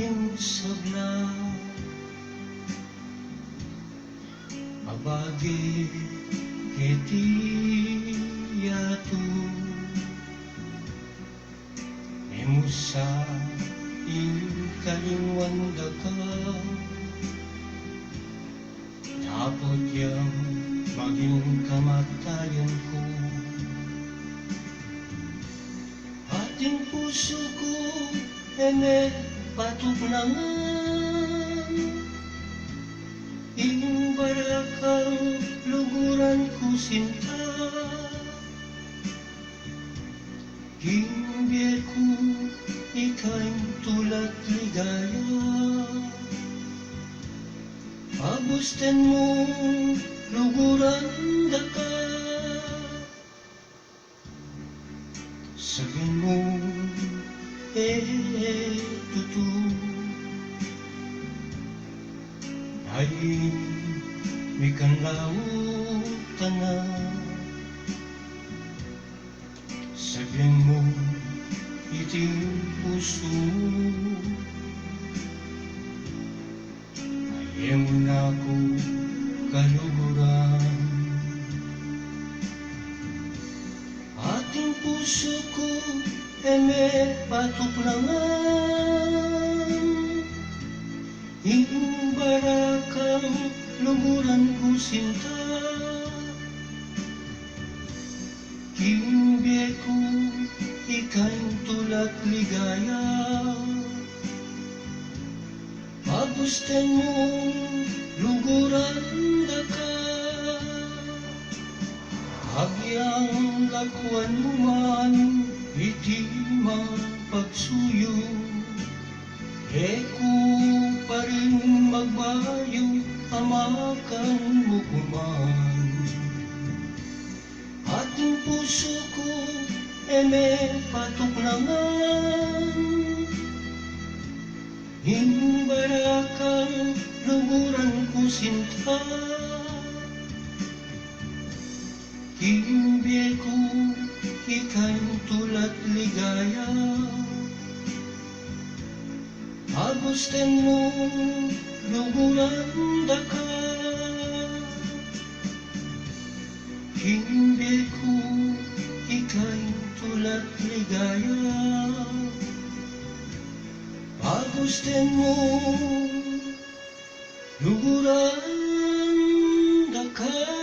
iyong sabla. Abagi kiti yatu emusa ikalingwan daka. Dapat yang maging kamatayan ko. Ating puso ko may patuglangan. Iyong barakang luguran ko sinta. Kimbiya ko ika'y tulad ligaya. Pagusten mo luguran daka. Sabihin mo tutu ay may kanlautan na. Sabihin mo iting puso ayaw mo na ako kaluguran. Ating puso ko may patuglangan. Iyong barakang luguran ko sinta. Kimbiya ko ika'y tulad ligaya. Pagusten mo luguran daka. Hagyang lakuan mo man iti mapagsuyo. Eko pa rin magbayo amakan mo kuman. Ating puso ko may patuglangan. Iyong barakang luguran ko sinta. Kimbiya ko ika'y tulad ligaya. Pagusten mo luguran daka. Kimbiya ko ika'y tulad ligaya. Pagusten mo luguran daka.